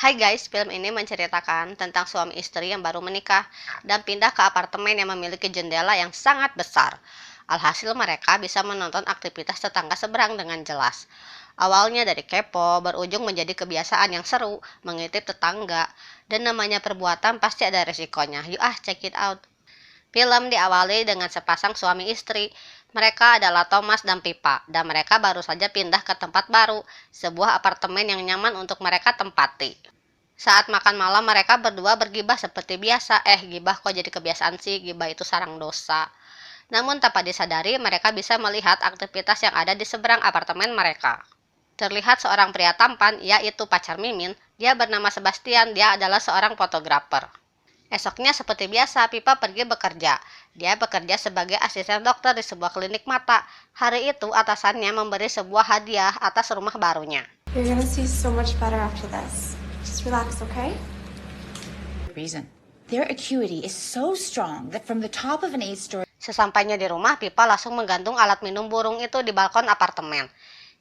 Hai guys, film ini menceritakan tentang suami istri yang baru menikah dan pindah ke apartemen yang memiliki jendela yang sangat besar. Alhasil mereka bisa menonton aktivitas tetangga seberang dengan jelas. Awalnya dari kepo, berujung menjadi kebiasaan yang seru, mengintip tetangga, dan namanya perbuatan pasti ada resikonya. Yuk check it out. Film diawali dengan sepasang suami istri. Mereka adalah Thomas dan Pipa, dan mereka baru saja pindah ke tempat baru, sebuah apartemen yang nyaman untuk mereka tempati. Saat makan malam mereka berdua bergibah seperti biasa. Gibah kok jadi kebiasaan sih, gibah itu sarang dosa. Namun tanpa disadari mereka bisa melihat aktivitas yang ada di seberang apartemen mereka. Terlihat seorang pria tampan, yaitu pacar Mimin. Dia bernama Sebastian, dia adalah seorang fotografer. Esoknya seperti biasa, Pipa pergi bekerja. Dia bekerja sebagai asisten dokter di sebuah klinik mata. Hari itu atasannya memberi sebuah hadiah atas rumah barunya. You're gonna see so much better after this. Just relax, okay? Reason. Their acuity is so strong that from the top of an 8-story. Sesampainya di rumah, Pipa langsung menggantung alat minum burung itu di balkon apartemen.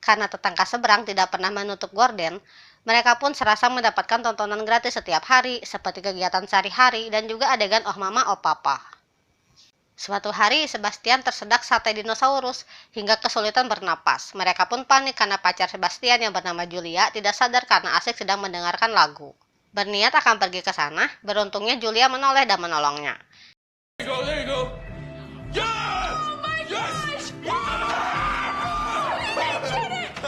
Karena tetangga seberang tidak pernah menutup gorden, mereka pun serasa mendapatkan tontonan gratis setiap hari, seperti kegiatan sehari-hari dan juga adegan oh mama oh papa. Suatu hari, Sebastian tersedak sate dinosaurus hingga kesulitan bernapas. Mereka pun panik karena pacar Sebastian yang bernama Julia tidak sadar karena asik sedang mendengarkan lagu. Berniat akan pergi ke sana, beruntungnya Julia menoleh dan menolongnya. There you go. Yeah! Oh my gosh!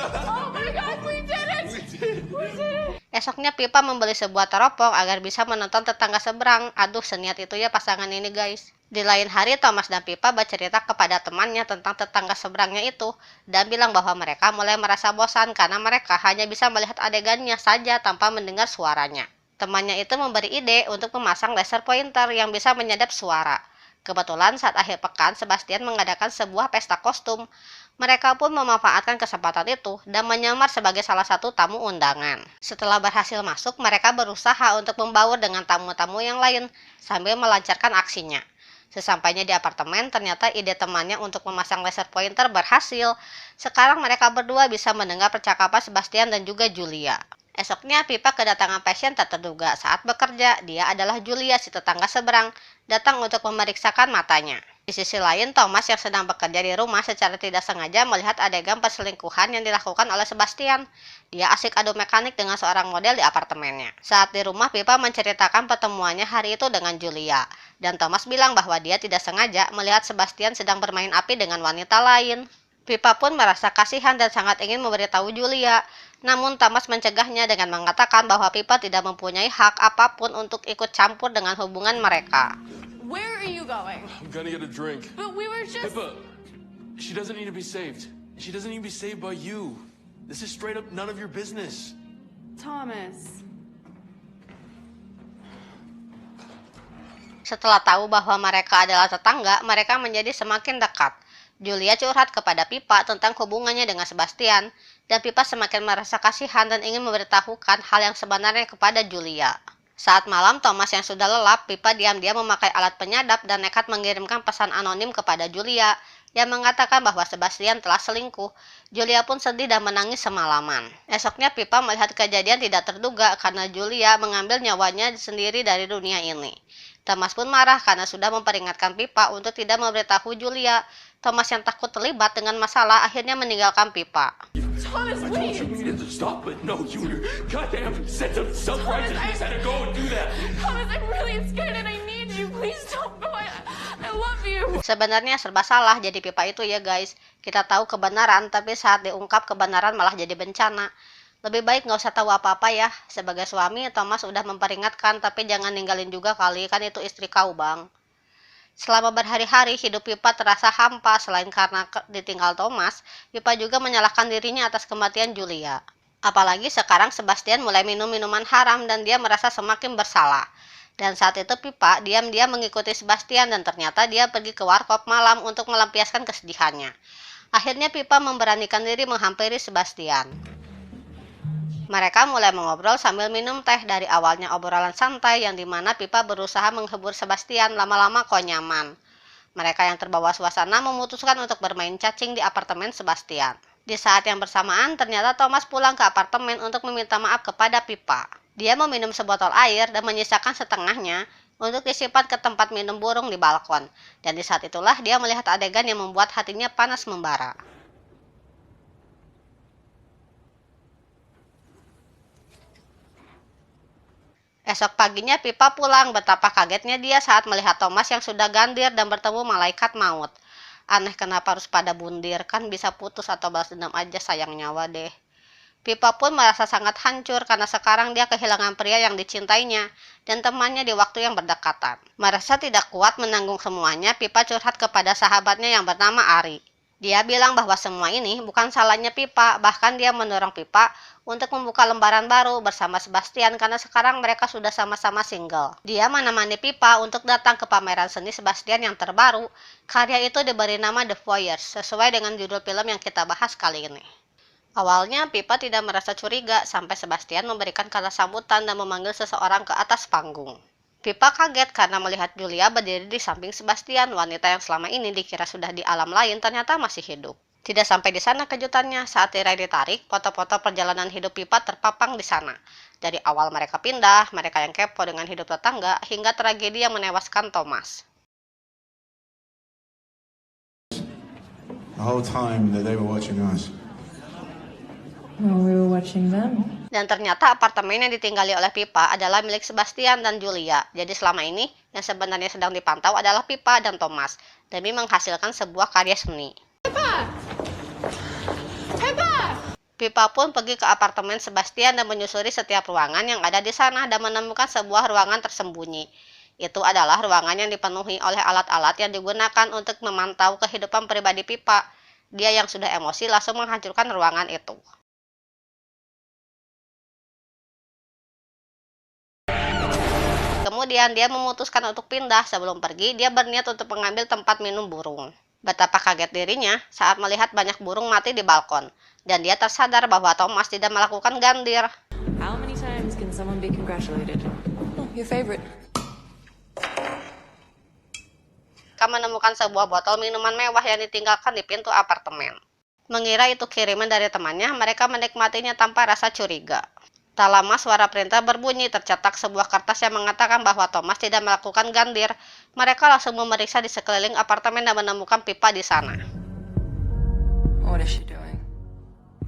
Oh my god, we did it! We did it! Esoknya Pipa membeli sebuah teropong agar bisa menonton tetangga seberang. Aduh, seniat itu ya pasangan ini guys. Di lain hari, Thomas dan Pipa bercerita kepada temannya tentang tetangga seberangnya itu dan bilang bahwa mereka mulai merasa bosan karena mereka hanya bisa melihat adegannya saja tanpa mendengar suaranya. Temannya itu memberi ide untuk memasang laser pointer yang bisa menyedap suara. Kebetulan saat akhir pekan, Sebastian mengadakan sebuah pesta kostum. Mereka pun memanfaatkan kesempatan itu dan menyamar sebagai salah satu tamu undangan. Setelah berhasil masuk, mereka berusaha untuk membaur dengan tamu-tamu yang lain sambil melancarkan aksinya. Sesampainya di apartemen, ternyata ide temannya untuk memasang laser pointer berhasil. Sekarang mereka berdua bisa mendengar percakapan Sebastian dan juga Julia. Esoknya Pipa kedatangan pasien tak terduga saat bekerja. Dia adalah Julia, si tetangga seberang, datang untuk memeriksakan matanya. Di sisi lain, Thomas yang sedang bekerja di rumah secara tidak sengaja melihat adegan perselingkuhan yang dilakukan oleh Sebastian. Dia asik adu mekanik dengan seorang model di apartemennya. Saat di rumah, Pipa menceritakan pertemuannya hari itu dengan Julia. Dan Thomas bilang bahwa dia tidak sengaja melihat Sebastian sedang bermain api dengan wanita lain. Pipa pun merasa kasihan dan sangat ingin memberitahu Julia. Namun Thomas mencegahnya dengan mengatakan bahwa Pipa tidak mempunyai hak apapun untuk ikut campur dengan hubungan mereka. Where are you going? I'm gonna get a drink. But we were just... Pippa, she doesn't need to be saved. She doesn't need to be saved by you. This is straight up none of your business. Thomas. Setelah tahu bahwa mereka adalah tetangga, mereka menjadi semakin dekat. Julia curhat kepada Pipa tentang hubungannya dengan Sebastian, dan Pipa semakin merasa kasihan dan ingin memberitahukan hal yang sebenarnya kepada Julia. Saat malam, Thomas yang sudah lelap, Pipa diam-diam memakai alat penyadap dan nekat mengirimkan pesan anonim kepada Julia yang mengatakan bahwa Sebastian telah selingkuh. Julia pun sedih dan menangis semalaman. Esoknya Pipa melihat kejadian tidak terduga karena Julia mengambil nyawanya sendiri dari dunia ini. Thomas pun marah karena sudah memperingatkan Pipa untuk tidak memberitahu Julia. Thomas yang takut terlibat dengan masalah akhirnya meninggalkan Pipa. Thomas, I told wait! you we needed to stop, but no, you and your goddamn sense of self-righteousness had to go and do that. Thomas, I'm really scared and I need you. Please don't go. I love you. Sebenarnya serba salah jadi Pipa itu ya guys. Kita tahu kebenaran, tapi saat diungkap kebenaran malah jadi bencana. Lebih baik nggak usah tahu apa-apa ya. Sebagai suami, Thomas udah memperingatkan, tapi jangan ninggalin juga kali, kan itu istri kau bang. Selama berhari-hari, hidup Pipa terasa hampa. Selain karena ditinggal Thomas, Pipa juga menyalahkan dirinya atas kematian Julia. Apalagi sekarang Sebastian mulai minum minuman haram dan dia merasa semakin bersalah. Dan saat itu Pipa diam-diam mengikuti Sebastian dan ternyata dia pergi ke warkop malam untuk melampiaskan kesedihannya. Akhirnya Pipa memberanikan diri menghampiri Sebastian. Mereka mulai mengobrol sambil minum teh. Dari awalnya obrolan santai yang dimana Pipa berusaha menghibur Sebastian, lama-lama kok nyaman. Mereka yang terbawa suasana memutuskan untuk bermain cacing di apartemen Sebastian. Di saat yang bersamaan, ternyata Thomas pulang ke apartemen untuk meminta maaf kepada Pipa. Dia meminum sebotol air dan menyisakan setengahnya untuk disimpan ke tempat minum burung di balkon. Dan di saat itulah dia melihat adegan yang membuat hatinya panas membara. Esok paginya Pipa pulang, betapa kagetnya dia saat melihat Thomas yang sudah gandir dan bertemu malaikat maut. Aneh kenapa harus pada bundir, kan bisa putus atau balas dendam aja, sayang nyawa deh. Pipa pun merasa sangat hancur karena sekarang dia kehilangan pria yang dicintainya dan temannya di waktu yang berdekatan. Merasa tidak kuat menanggung semuanya, Pipa curhat kepada sahabatnya yang bernama Ari. Dia bilang bahwa semua ini bukan salahnya Pipa, bahkan dia mendorong Pipa untuk membuka lembaran baru bersama Sebastian karena sekarang mereka sudah sama-sama single. Dia menemani Pipa untuk datang ke pameran seni Sebastian yang terbaru. Karya itu diberi nama The Voyeurs, sesuai dengan judul film yang kita bahas kali ini. Awalnya Pipa tidak merasa curiga sampai Sebastian memberikan kata sambutan dan memanggil seseorang ke atas panggung. Pipa kaget karena melihat Julia berdiri di samping Sebastian, wanita yang selama ini dikira sudah di alam lain ternyata masih hidup. Tidak sampai di sana kejutannya, saat tirai ditarik, foto-foto perjalanan hidup Pipa terpapang di sana. Dari awal mereka pindah, mereka yang kepo dengan hidup tetangga, hingga tragedi yang menewaskan Thomas. The whole time that they were watching us. Well, we were watching them. Dan ternyata apartemen yang ditinggali oleh Pipa adalah milik Sebastian dan Julia. Jadi selama ini yang sebenarnya sedang dipantau adalah Pipa dan Thomas demi menghasilkan sebuah karya seni. Pipa pun pergi ke apartemen Sebastian dan menyusuri setiap ruangan yang ada di sana dan menemukan sebuah ruangan tersembunyi. Itu adalah ruangan yang dipenuhi oleh alat-alat yang digunakan untuk memantau kehidupan pribadi Pipa. Dia yang sudah emosi langsung menghancurkan ruangan itu. Kemudian dia memutuskan untuk pindah. Sebelum pergi, dia berniat untuk mengambil tempat minum burung. Betapa kaget dirinya saat melihat banyak burung mati di balkon. Dan dia tersadar bahwa Thomas tidak melakukan gandir. How many times can someone be congratulated? Oh, your favorite. Mereka menemukan sebuah botol minuman mewah yang ditinggalkan di pintu apartemen. Mengira itu kiriman dari temannya, mereka menikmatinya tanpa rasa curiga. Tak lama suara perintah berbunyi, tercetak sebuah kertas yang mengatakan bahwa Thomas tidak melakukan gandir. Mereka langsung memeriksa di sekeliling apartemen dan menemukan Pipa di sana. What is she doing?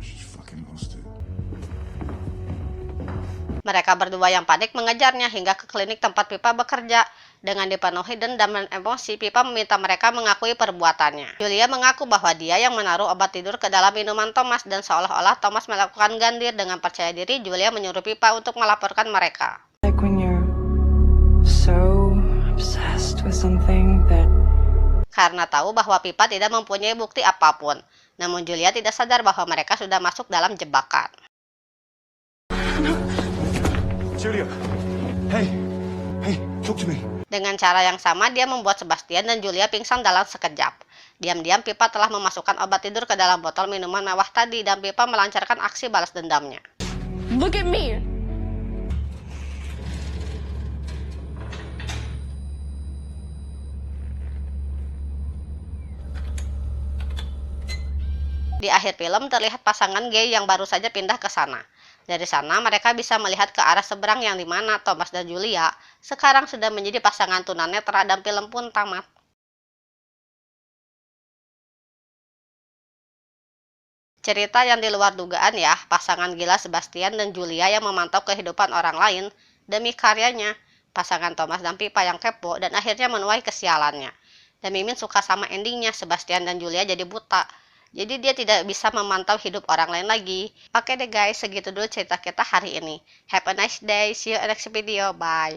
She's fucking lost it. Mereka berdua yang panik mengejarnya hingga ke klinik tempat Pipa bekerja. Dengan dipenuhi dendam dan emosi, Pipa meminta mereka mengakui perbuatannya. Julia mengaku bahwa dia yang menaruh obat tidur ke dalam minuman Thomas dan seolah-olah Thomas melakukan gandir. Dengan percaya diri, Julia menyuruh Pipa untuk melaporkan mereka. Like when you're so obsessed with something that Karena tahu bahwa Pipa tidak mempunyai bukti apapun. Namun Julia tidak sadar bahwa mereka sudah masuk dalam jebakan. Julia, hey, talk to me. Dengan cara yang sama, dia membuat Sebastian dan Julia pingsan dalam sekejap. Diam-diam Pipa telah memasukkan obat tidur ke dalam botol minuman mewah tadi dan Pipa melancarkan aksi balas dendamnya. Look at me! Di akhir film terlihat pasangan gay yang baru saja pindah ke sana. Dari sana mereka bisa melihat ke arah seberang yang dimana Thomas dan Julia sekarang sudah menjadi pasangan tunanetra dan film pun tamat. Cerita yang di luar dugaan ya, pasangan gila Sebastian dan Julia yang memantau kehidupan orang lain demi karyanya, pasangan Thomas dan Pipa yang kepo dan akhirnya menuai kesialannya. Dan Mimin suka sama endingnya, Sebastian dan Julia jadi buta. Jadi dia tidak bisa memantau hidup orang lain lagi. Oke deh guys, segitu dulu cerita kita hari ini. Have a nice day, see you in next video, bye.